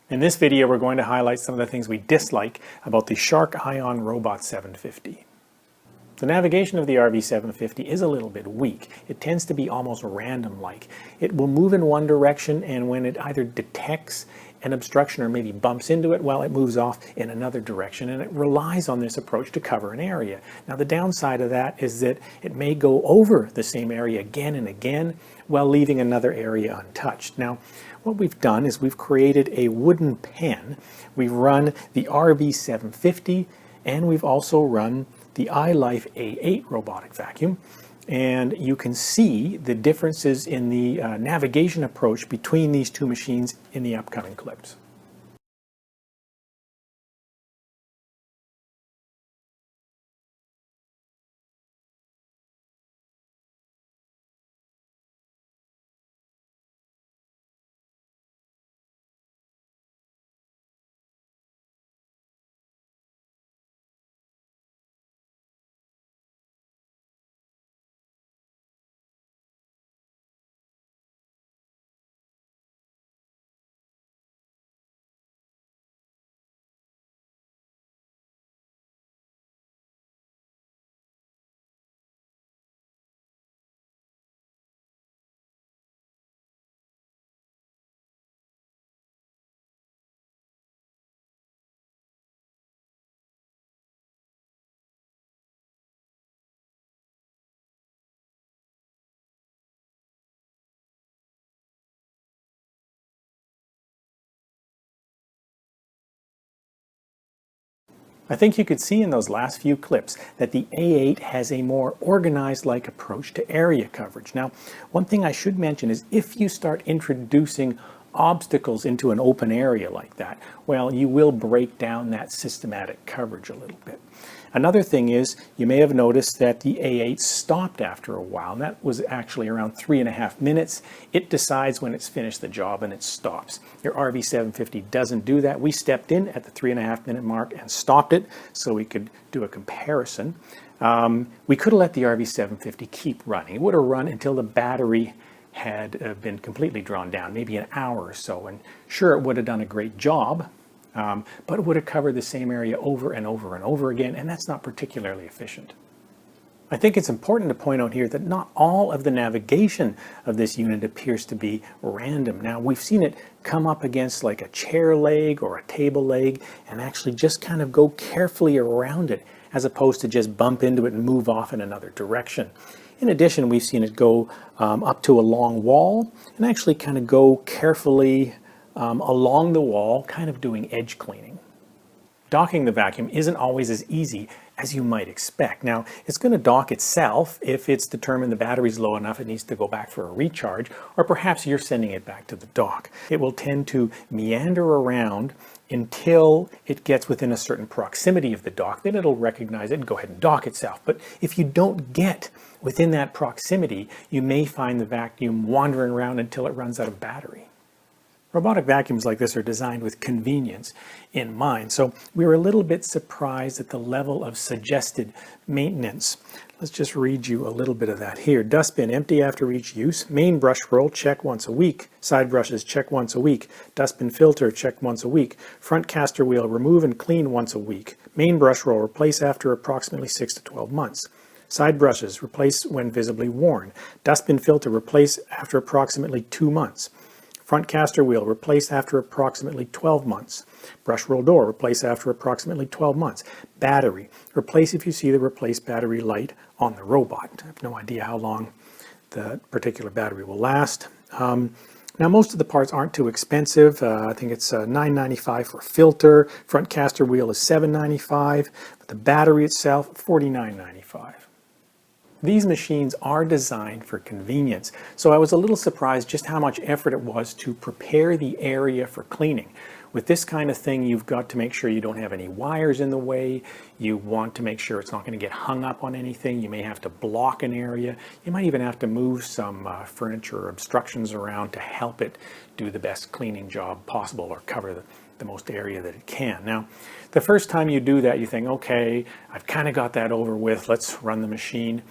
In this video, we're going to highlight some of the things we dislike about the Shark Ion Robot 750. The navigation of the RV750 is a little bit weak. It tends to be almost random-like. It will move in one direction, and when it either detects an obstruction or maybe bumps into it, well, it moves off in another direction, and it relies on this approach to cover an area. Now, the downside of that is that it may go over the same area again and again while leaving another area untouched. Now, what we've done is we've created a wooden pen. We've run the RV750, and we've also run the iLife A8 robotic vacuum. And you can see the differences in the navigation approach between these two machines in the upcoming clips. I think you could see in those last few clips that the A8 has a more organized-like approach to area coverage. Now, one thing I should mention is if you start introducing obstacles into an open area like that, well, you will break down that systematic coverage a little bit. Another thing is, you may have noticed that the A8 stopped after a while, and that was actually around 3.5 minutes. It decides when it's finished the job and it stops. Your RV750 doesn't do that. We stepped in at the 3.5 minute mark and stopped it so we could do a comparison. We could have let the RV750 keep running. It would have run until the battery had been completely drawn down, maybe an hour or so, and sure, it would have done a great job. But it would have covered the same area over and over and over again, and that's not particularly efficient. I think it's important to point out here that not all of the navigation of this unit appears to be random. Now, we've seen it come up against like a chair leg or a table leg and actually just kind of go carefully around it, as opposed to just bump into it and move off in another direction. In addition, we've seen it go up to a long wall and actually kind of go carefully along the wall, kind of doing edge cleaning. Docking the vacuum isn't always as easy as you might expect. Now, it's going to dock itself if it's determined the battery's low enough it needs to go back for a recharge, or perhaps you're sending it back to the dock. It will tend to meander around until it gets within a certain proximity of the dock. Then it'll recognize it and go ahead and dock itself. But if you don't get within that proximity, you may find the vacuum wandering around until it runs out of battery. Robotic vacuums like this are designed with convenience in mind, so we were a little bit surprised at the level of suggested maintenance. Let's just read you a little bit of that here. Dustbin empty after each use. Main brush roll, check once a week. Side brushes, check once a week. Dustbin filter, check once a week. Front caster wheel, remove and clean once a week. Main brush roll, replace after approximately 6 to 12 months. Side brushes, replace when visibly worn. Dustbin filter, replace after approximately 2 months. Front caster wheel, replace after approximately 12 months. Brush roll door, replace after approximately 12 months. Battery, replace if you see the replace battery light on the robot. I have no idea how long the particular battery will last. Now, most of the parts aren't too expensive. I think it's $9.95 for filter. Front caster wheel is $7.95, but the battery itself, $49.95. These machines are designed for convenience, so I was a little surprised just how much effort it was to prepare the area for cleaning. With this kind of thing, you've got to make sure you don't have any wires in the way. You want to make sure it's not going to get hung up on anything. You may have to block an area. You might even have to move some furniture or obstructions around to help it do the best cleaning job possible or cover the most area that it can. Now, the first time you do that, you think, okay, I've kind of got that over with. Let's run the machine.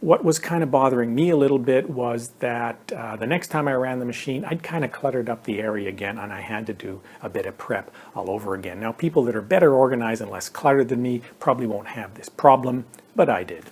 What was kind of bothering me a little bit was that the next time I ran the machine, I'd kind of cluttered up the area again, and I had to do a bit of prep all over again. Now, people that are better organized and less cluttered than me probably won't have this problem, but I did.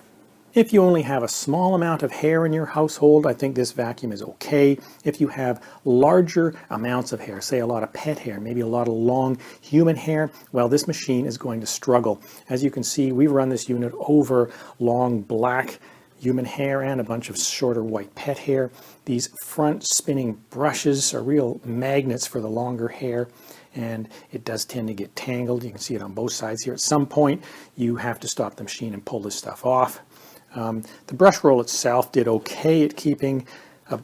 If you only have a small amount of hair in your household, I think this vacuum is okay. If you have larger amounts of hair, say a lot of pet hair, maybe a lot of long human hair, well, this machine is going to struggle. As you can see, we run this unit over long black human hair and a bunch of shorter white pet hair. These front spinning brushes are real magnets for the longer hair, and it does tend to get tangled. You can see it on both sides here. At some point, you have to stop the machine and pull this stuff off. The brush roll itself did okay at keeping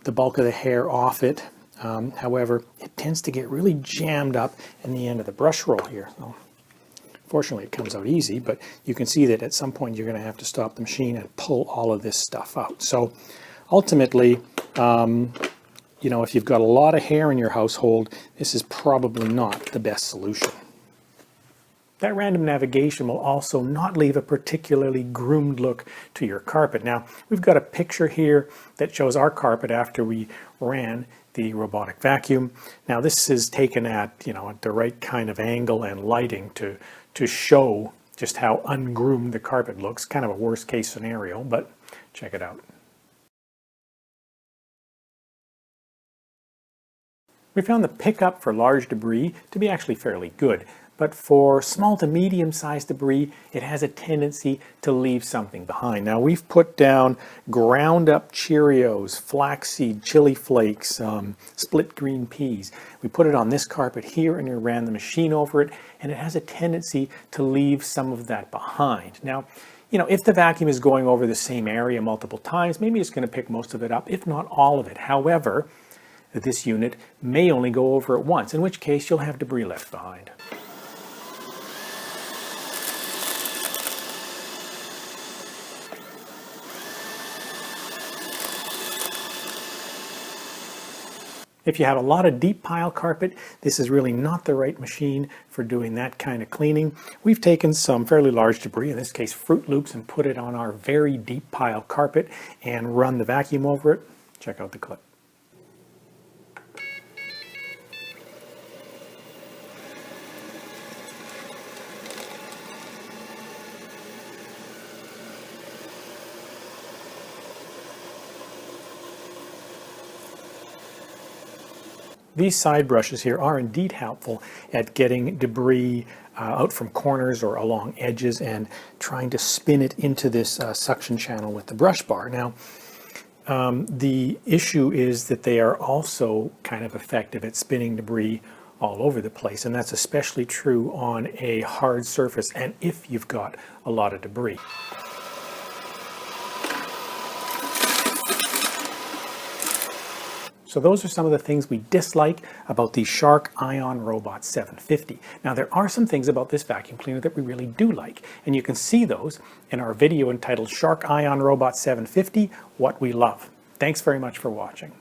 the bulk of the hair off it. However, it tends to get really jammed up in the end of the brush roll here. So, fortunately, it comes out easy, but you can see that at some point you're going to have to stop the machine and pull all of this stuff out. So ultimately, you know, if you've got a lot of hair in your household, this is probably not the best solution. That random navigation will also not leave a particularly groomed look to your carpet. Now, we've got a picture here that shows our carpet after we ran the robotic vacuum. Now, this is taken at, you know, at the right kind of angle and lighting to show just how ungroomed the carpet looks. Kind of a worst case scenario, but check it out. We found the pickup for large debris to be actually fairly good. But for small to medium-sized debris, it has a tendency to leave something behind. Now, we've put down ground-up Cheerios, flaxseed, chili flakes, split green peas. We put it on this carpet here, and we ran the machine over it, and it has a tendency to leave some of that behind. Now, you know, if the vacuum is going over the same area multiple times, maybe it's going to pick most of it up, if not all of it. However, this unit may only go over it once, in which case you'll have debris left behind. If you have a lot of deep pile carpet, this is really not the right machine for doing that kind of cleaning. We've taken some fairly large debris, in this case Fruit Loops, and put it on our very deep pile carpet and run the vacuum over it. Check out the clip. These side brushes here are indeed helpful at getting debris out from corners or along edges and trying to spin it into this suction channel with the brush bar. Now, the issue is that they are also kind of effective at spinning debris all over the place, and that's especially true on a hard surface and if you've got a lot of debris. So those are some of the things we dislike about the Shark Ion Robot 750. Now, there are some things about this vacuum cleaner that we really do like, and you can see those in our video entitled Shark Ion Robot 750, What We Love. Thanks very much for watching.